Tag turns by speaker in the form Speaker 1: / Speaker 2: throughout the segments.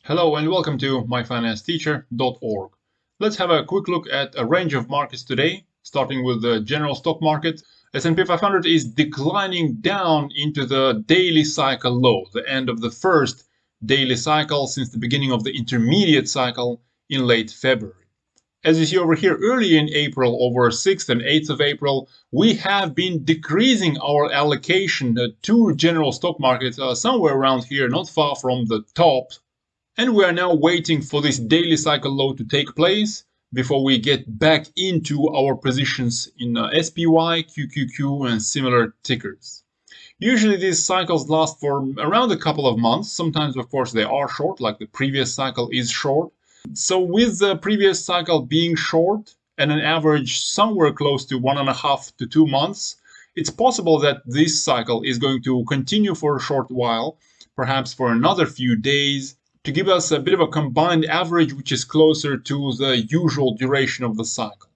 Speaker 1: Hello and welcome to myfinanceteacher.org. Let's have a quick look at a range of markets today, starting with the general stock market. S&P 500 is declining down into the daily cycle low, the end of the first daily cycle since the beginning of the intermediate cycle in late February. As you see over here, early in April, over 6th and 8th of April, we have been decreasing our allocation to general stock markets somewhere around here, not far from the top. And we are now waiting for this daily cycle low to take place before we get back into our positions in SPY, QQQ, and similar tickers. Usually these cycles last for around a couple of months. Sometimes, of course, they are short, like the previous cycle is short. So with the previous cycle being short and an average somewhere close to 1.5 to 2 months, it's possible that this cycle is going to continue for a short while, perhaps for another few days, to give us a bit of a combined average which is closer to the usual duration of the cycle.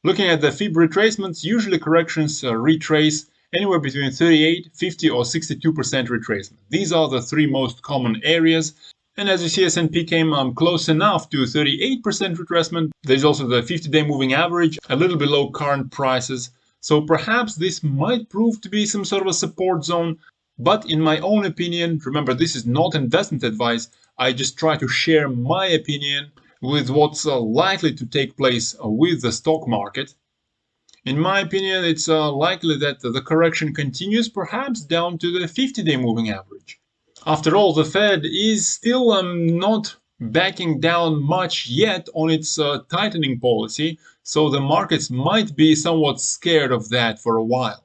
Speaker 1: Looking at the Fib retracements, usually corrections retrace anywhere between 38, 50 or 62% retracement. These are the three most common areas. And as you see, S&P came close enough to 38% retracement. There's also the 50-day moving average, a little below current prices. So perhaps this might prove to be some sort of a support zone. But in my own opinion, remember, this is not investment advice. I just try to share my opinion with what's likely to take place with the stock market. In my opinion, it's likely that the correction continues perhaps down to the 50-day moving average. After all, the Fed is still not backing down much yet on its tightening policy, so the markets might be somewhat scared of that for a while.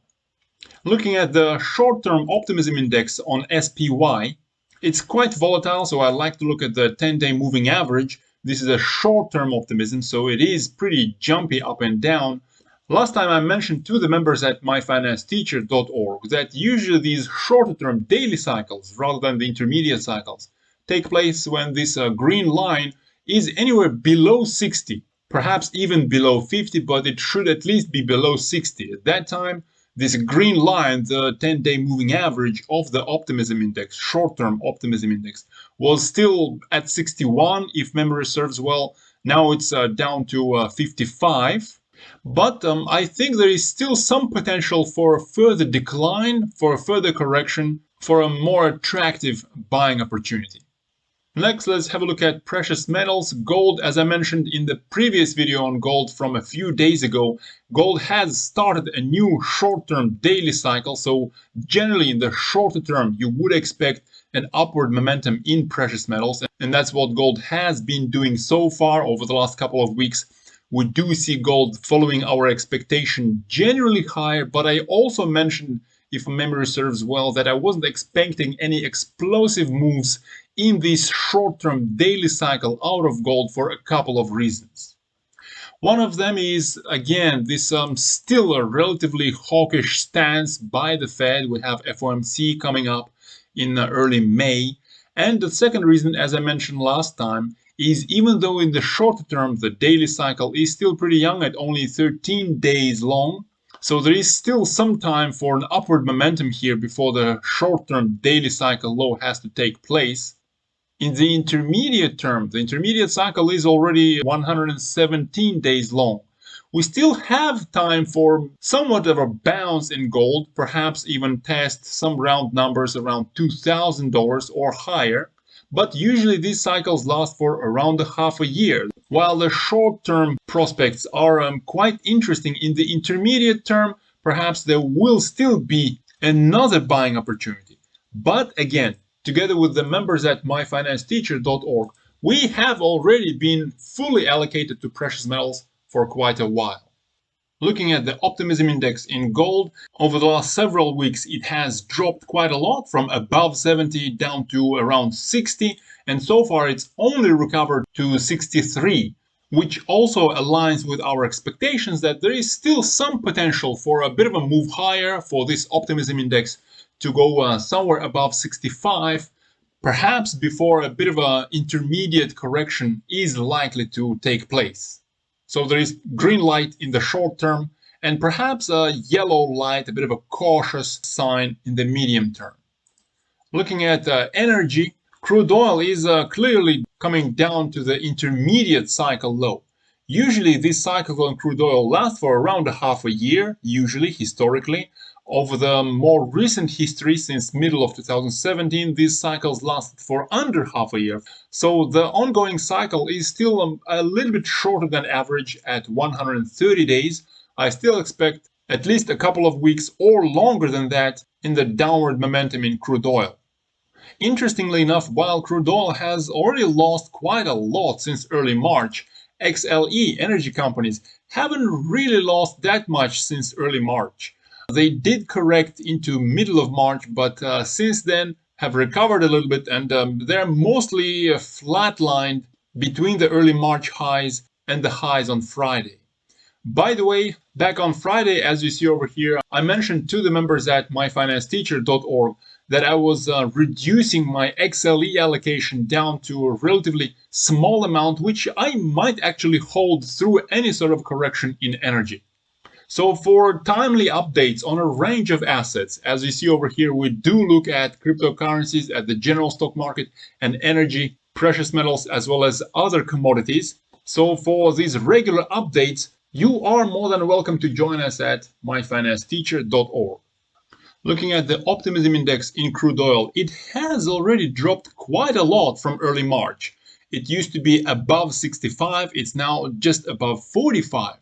Speaker 1: Looking at the short-term optimism index on SPY, it's quite volatile, so I like to look at the 10-day moving average. This is a short-term optimism, so it is pretty jumpy up and down. Last time I mentioned to the members at myfinanceteacher.org that usually these shorter-term daily cycles, rather than the intermediate cycles, take place when this green line is anywhere below 60, perhaps even below 50, but it should at least be below 60. At that time, this green line, the 10-day moving average of the optimism index, short-term optimism index, was still at 61, if memory serves well. Now it's down to 55. But I think there is still some potential for a further decline, for a further correction, for a more attractive buying opportunity. Next, let's have a look at precious metals. Gold, as I mentioned in the previous video on gold from a few days ago, gold has started a new short-term daily cycle. So generally in the shorter term, you would expect an upward momentum in precious metals. And that's what gold has been doing so far over the last couple of weeks. We do see gold following our expectation generally higher, but I also mentioned, if memory serves well, that I wasn't expecting any explosive moves in this short-term daily cycle out of gold for a couple of reasons. One of them is, again, this still a relatively hawkish stance by the Fed. We have FOMC coming up in early May. And the second reason, as I mentioned last time, is even though in the short term the daily cycle is still pretty young at only 13 days long, so there is still some time for an upward momentum here before the short-term daily cycle low has to take place. In the intermediate term, the intermediate cycle is already 117 days long. We still have time for somewhat of a bounce in gold, perhaps even test some round numbers around $2,000 or higher. But usually these cycles last for around a half a year. While the short-term prospects are quite interesting, in the intermediate term, perhaps there will still be another buying opportunity. But again, together with the members at myfinanceteacher.org, we have already been fully allocated to precious metals for quite a while. Looking at the optimism index in gold, over the last several weeks it has dropped quite a lot, from above 70 down to around 60, and so far it's only recovered to 63, which also aligns with our expectations that there is still some potential for a bit of a move higher for this optimism index to go somewhere above 65, perhaps before a bit of an intermediate correction is likely to take place. So there is green light in the short term and perhaps a yellow light, a bit of a cautious sign in the medium term. Looking at energy, Crude oil is clearly coming down to the intermediate cycle low. Usually this cycle on crude oil lasts for around half a year, usually historically. Over the more recent history, since middle of 2017, these cycles lasted for under half a year. So the ongoing cycle is still a little bit shorter than average at 130 days. I still expect at least a couple of weeks or longer than that in the downward momentum in crude oil. Interestingly enough, while crude oil has already lost quite a lot since early March, XLE energy companies haven't really lost that much since early March. They did correct into middle of March, but since then have recovered a little bit, and they're mostly flatlined between the early March highs and the highs on Friday. By the way, back on Friday, as you see over here, I mentioned to the members at myfinancesteacher.org that I was reducing my XLE allocation down to a relatively small amount, which I might actually hold through any sort of correction in energy. So for timely updates on a range of assets, as you see over here, we do look at cryptocurrencies, at the general stock market, and energy, precious metals, as well as other commodities. So for these regular updates, you are more than welcome to join us at myfinancesteacher.org. Looking at the optimism index in crude oil, it has already dropped quite a lot from early March. It used to be above 65, it's now just above 45.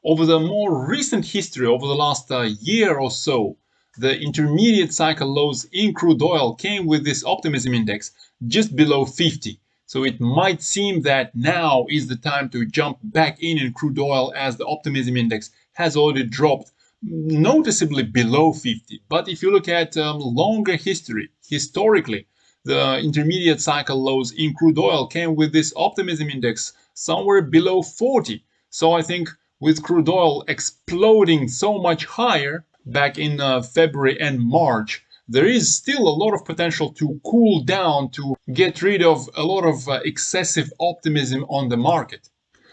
Speaker 1: Over the more recent history, over the last year or so, the intermediate cycle lows in crude oil came with this optimism index just below 50. So it might seem that now is the time to jump back in crude oil, as the optimism index has already dropped noticeably below 50. But if you look at longer history, historically, the intermediate cycle lows in crude oil came with this optimism index somewhere below 40. So I think with crude oil exploding so much higher back in February and March, there is still a lot of potential to cool down, to get rid of a lot of excessive optimism on the market.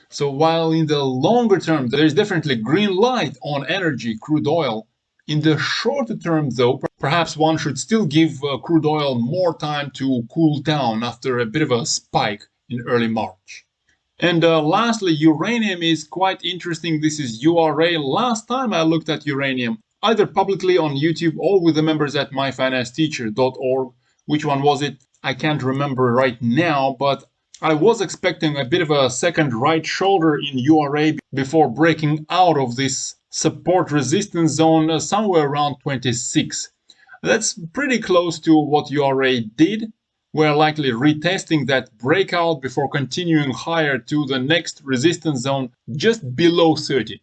Speaker 1: So while in the longer term there is definitely green light on energy, crude oil, in the shorter term though, perhaps one should still give crude oil more time to cool down after a bit of a spike in early March. And lastly, uranium is quite interesting. This is URA. Last time I looked at uranium, either publicly on YouTube or with the members at myfinancesteacher.org. Which one was it? I can't remember right now, but I was expecting a bit of a second right shoulder in URA before breaking out of this support resistance zone somewhere around 26. That's pretty close to what URA did. We're likely retesting that breakout before continuing higher to the next resistance zone just below 30,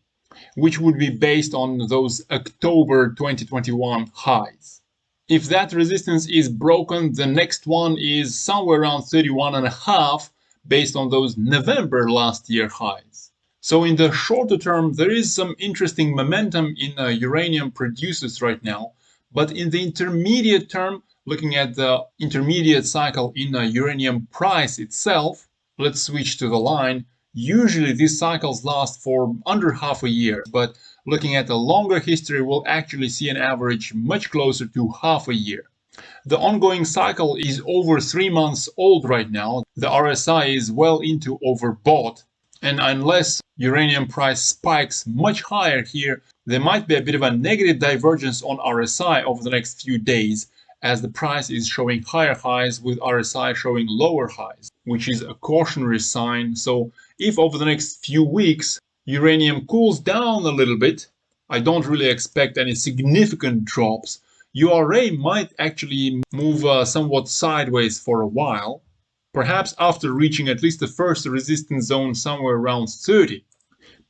Speaker 1: which would be based on those October 2021 highs. If that resistance is broken, the next one is somewhere around 31.5 based on those November last year highs. So in the shorter term, there is some interesting momentum in uranium producers right now, but in the intermediate term, looking at the intermediate cycle in uranium price itself, let's switch to the line. Usually these cycles last for under half a year, but looking at the longer history, we'll actually see an average much closer to half a year. The ongoing cycle is over 3 months old right now. The RSI is well into overbought, and unless uranium price spikes much higher here, there might be a bit of a negative divergence on RSI over the next few days, as the price is showing higher highs with RSI showing lower highs, which is a cautionary sign. So if over the next few weeks uranium cools down a little bit, I don't really expect any significant drops. URA might actually move somewhat sideways for a while, perhaps after reaching at least the first resistance zone somewhere around 30.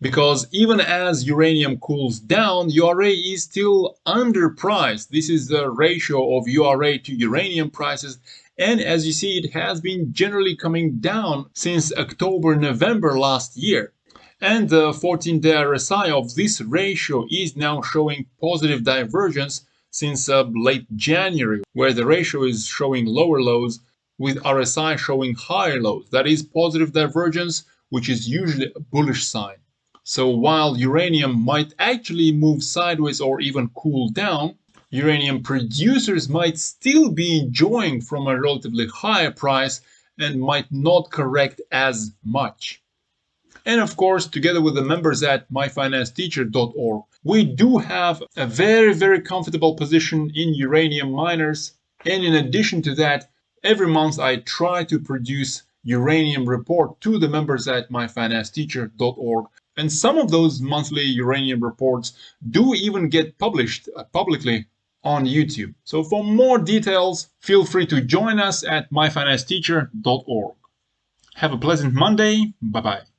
Speaker 1: Because even as uranium cools down, URA is still underpriced. This is the ratio of URA to uranium prices, and as you see, it has been generally coming down since October, November last year. And the 14-day RSI of this ratio is now showing positive divergence since late January, where the ratio is showing lower lows with RSI showing higher lows. That is positive divergence, which is usually a bullish sign. So while uranium might actually move sideways or even cool down, uranium producers might still be enjoying from a relatively higher price and might not correct as much. And of course, together with the members at myfinancesteacher.org, we do have a very comfortable position in uranium miners. And in addition to that, every month I try to produce uranium report to the members at myfinancesteacher.org. And some of those monthly uranium reports do even get published publicly on YouTube. So for more details, feel free to join us at myfinancesteacher.org. Have a pleasant Monday. Bye-bye.